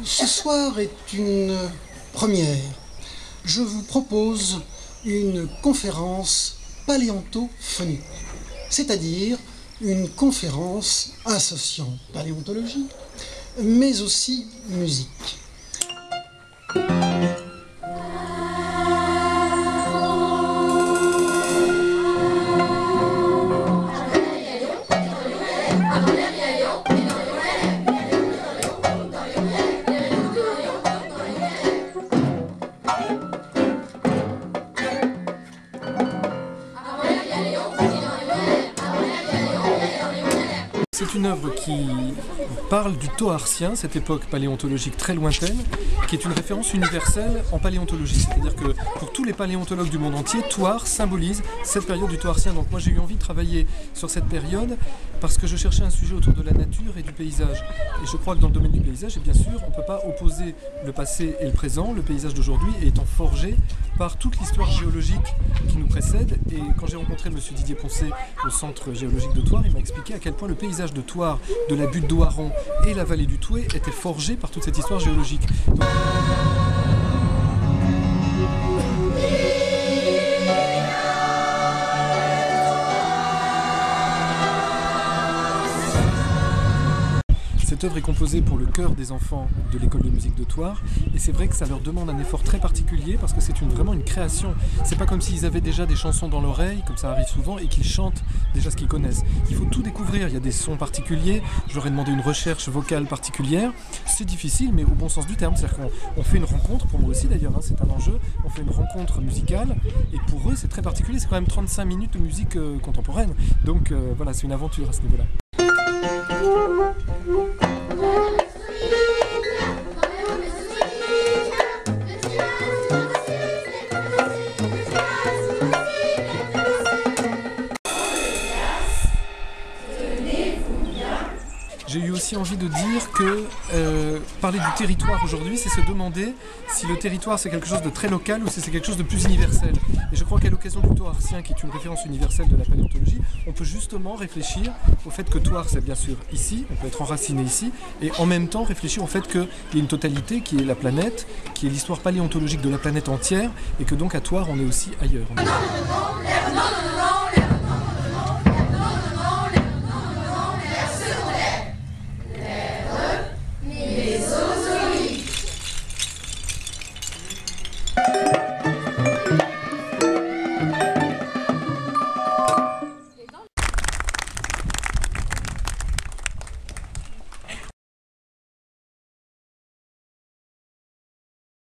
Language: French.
Ce soir est une première. Je vous propose une conférence paléontophonique, c'est-à-dire une conférence associant paléontologie, mais aussi musique. C'est une œuvre qui parle du Toarcien, cette époque paléontologique très lointaine, qui est une référence universelle en paléontologie. C'est-à-dire que pour tous les paléontologues du monde entier, Thouars symbolise cette période du Toarcien. Donc moi j'ai eu envie de travailler sur cette période parce que je cherchais un sujet autour de la nature et du paysage. Et je crois que dans le domaine du paysage, et bien sûr, on ne peut pas opposer le passé et le présent, le paysage d'aujourd'hui étant forgé par toute l'histoire géologique qui nous précède. Et quand j'ai rencontré M. Didier Poncet au centre géologique de Thouars, il m'a expliqué à quel point le paysage de Thouars, de la butte d'Oharon et la vallée du Thouet étaient forgés par toute cette histoire géologique. Donc... Cette œuvre est composée pour le chœur des enfants de l'école de musique de Thouars et c'est vrai que ça leur demande un effort très particulier parce que c'est vraiment une création. C'est pas comme s'ils avaient déjà des chansons dans l'oreille, comme ça arrive souvent, et qu'ils chantent déjà ce qu'ils connaissent. Il faut tout découvrir, il y a des sons particuliers, je leur ai demandé une recherche vocale particulière. C'est difficile mais au bon sens du terme, c'est-à-dire qu'on fait une rencontre, pour moi aussi d'ailleurs, hein, c'est un enjeu, on fait une rencontre musicale et pour eux c'est très particulier, c'est quand même 35 minutes de musique contemporaine. Donc voilà, c'est une aventure à ce niveau-là. J'ai eu aussi envie de dire que parler du territoire aujourd'hui, c'est se demander si le territoire c'est quelque chose de très local ou si c'est quelque chose de plus universel. Et je crois qu'à l'occasion du Toarcien, qui est une référence universelle de la paléontologie, on peut justement réfléchir au fait que Thouars c'est bien sûr ici, on peut être enraciné ici, et en même temps réfléchir au fait qu'il y a une totalité qui est la planète, qui est l'histoire paléontologique de la planète entière, et que donc à Thouars on est aussi ailleurs.